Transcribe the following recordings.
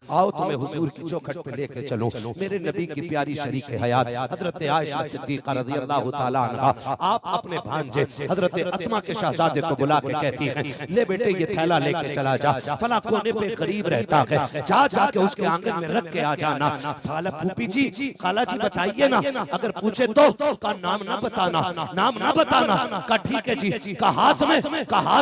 आओ तुम्हें हुजूर की चौखट पे लेके चलो। मेरे नबी की प्यारी शरीक हयात हजरत आयशा सिद्दीका रज़ियल्लाहु ताला अन्हा आप अपने भांजे हजरत अस्मा के शहजादे को बुला के कहती हैं, ले बेटे ये थैला लेके चला जा, फला कोने पे गरीब रहता है, जा जाके उसके आंगन में रख के आ जाना। खाला फूफी जी, खाला जी बताइए ना, अगर पूछे तो का नाम ना बताना, नाम ना बताना, का ठीक है जी, का हाथ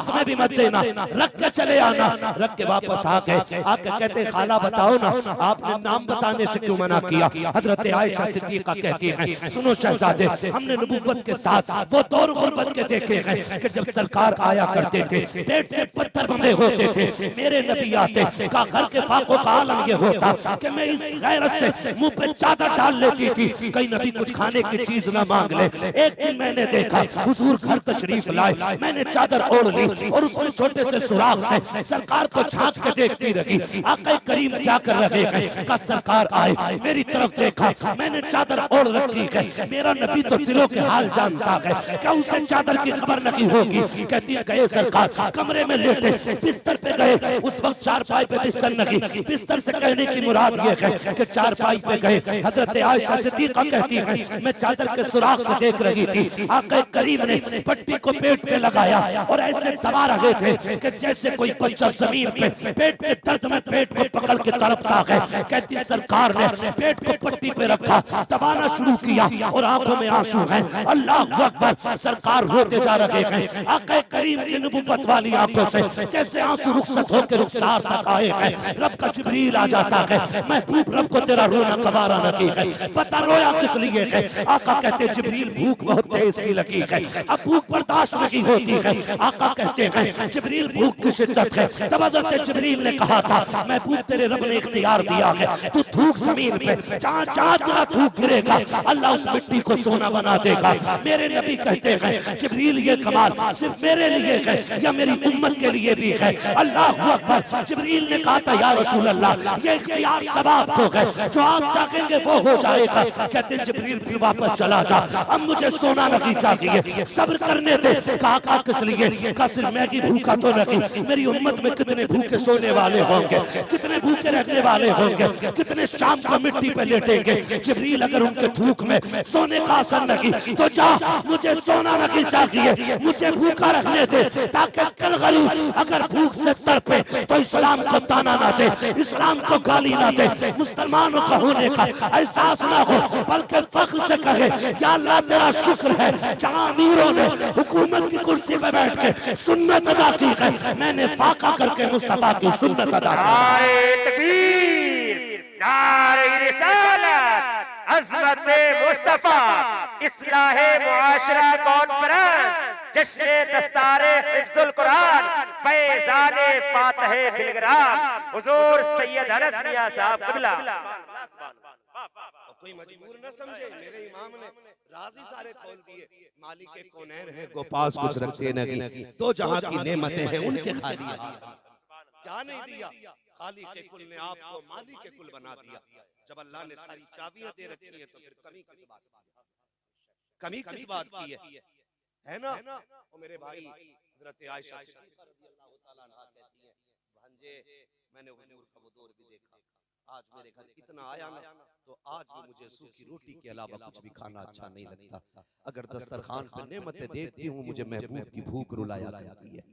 में भी मत देना, रख के चले आना। रख के वापस आ गए, आके कहते खाला बताओ ना आपने नाम बताने से क्यों मना किया। हजरत आयशा सिद्दीका कहती हैं, सुनो शहजादे, हमने नबुव्वत के साथ वो दौर गुर्बत के देखे हैं कि जब सरकार आया करते थे पेट से पत्थर बंधे होते थे, मेरे नबी आते का घर के फाकों का आलम ये होता कि मैं इस गैरत से मुंह पे चादर डाल लेती थी कहीं नबी कुछ खाने की चीज ना मांग ले। एक दिन मैंने देखा हुजूर घर तशरीफ लाए, मैंने चादर ओढ़ ली और उसमें छोटे से सुराख से सरकार को झांक के देखती रही। आका करीम क्या कर रहे हैं, का सरकार आए मेरी तरफ देखा, मैंने चादर ओढ़ रखी है, मेरा नबी तो दिलों के हाल जानता है, क्या उसे चादर की खबर नहीं होगी। कहती है गए सरकार कमरे में लेटे, बिस्तर पे गए, उस वक्त चारपाई पे बिस्तर नहीं, बिस्तर से कहने की मुराद ये है कि चारपाई पे गए। हजरत आयशा सिद्दीका कहती है मैं चादर के सुराख से देख रही थी, आका करीम ने पट्टी को पेट पे लगाया और ऐसे दबा रहे थे कि जैसे कोई बच्चा जमीन पे पेट के दर्द में पेट को पकड़ के तड़पता है। कहती सरकार ने पेट को पट्टी पे रखा, दबाना शुरू किया और आंखों में आंसू हैं। अल्लाह अकबर, सरकार रोते जा रहे हैं। आका करीम की नबुव्वत वाली आंखों से जैसे आंसू रुखसत होकर रुखसार तक आए हैं। रब का जिब्रील आ जाता है, महबूब रब को तेरा रोना गवारा नहीं है, बता रोया किस लिए है। आका कहते जिब्रील भूख बहुत तेज की लगी है, अब भूख बर्दाश्त नहीं होती है। आका कहते हैं जिब्रील भूख की शिद्दत है। तब हज़रत जिब्रील ने कहा था महबूब तेरे रब ने इख्तियार दिया है, तू थूक जमीन पे, जहाँ जहाँ तेरा थूक गिरेगा अल्लाह उस मिट्टी को सोना बना देगा। मेरे नबी कहते हैं जिब्रील ये कमाल सिर्फ मेरे लिए है या मेरी उम्मत के लिए भी है। अल्लाह अकबर, जिब्रील ने कहा था या रसूल अल्लाह ये इख्तियार सब आपको है, जो आप चाहेंगे वो हो जाएगा। कहते जिब्रील फिर वापस चला जा, अब मुझे सोना नहीं चाहिए, सब्र करने दे। कहा किस लिए, का सिर्फ मैं ही भूखा तो नहीं, मेरी उम्मत में कितने भूखे सोने वाले होंगे, कितने भूखे रहने वाले होंगे, कितने शाम को मिट्टी पे लेटेंगे। जिब्रील अगर उनके थूक में सोने का असर नहीं तो जा, मुझे सोना नहीं चाहिए, मुझे भूखा रखने दे, ताकि कल गरीब अगर भूख से तड़पे तो इस्लाम को ताना ना दे, इस्लाम को गाली ना दे, मुसलमानों का होने का एहसास ना हो, बल्कि फख्र से कहे या अल्लाह तेरा शुक्र है जहाँ अमीरों ने हुकूमत की कुर्सी पे बैठ के सुन्नत अदा की है, मैंने फाका करके मुस्तफा की सुन्नत अदा अज़मत मुस्तफा इस्लाहे मुआशरा कॉन्फ्रेंस जश्न दस्तारे हिफ्जुल कुरान फैज़ाने फातहे बिलग्राम हुजूर सैयद अनस मियां साहब क़िबला। कोई मजबूर न समझे, मेरे इमाम ने राजी सारे खोल दिए, मालिक के कौनैन है गो पास कुछ रखते नहीं, तो जहां की नेमतें हैं उनके खाली क्या नहीं दिया। खालिक के कुल ने आपको मालिक के कुल बना दिया। जब अल्लाह ने सारी चाबियां दे रखी है तो फिर कमी किस बात की है, कमी किस बात की है ना। और मेरे भाई हजरत आयशा सिद्दीका रज़ियल्लाहु ताला अन्हा कहती हैं भांजे मैंने हुजूर का वो दौर भी देखा, आज मेरे घर इतना आया ना तो आज भी मुझे सूखी रोटी के अलावा कुछ भी खाना अच्छा नहीं लगता। अगर दस्तरखान पर नेमतें देखती हूँ मुझे महबूब की भूख रुलाया करती है।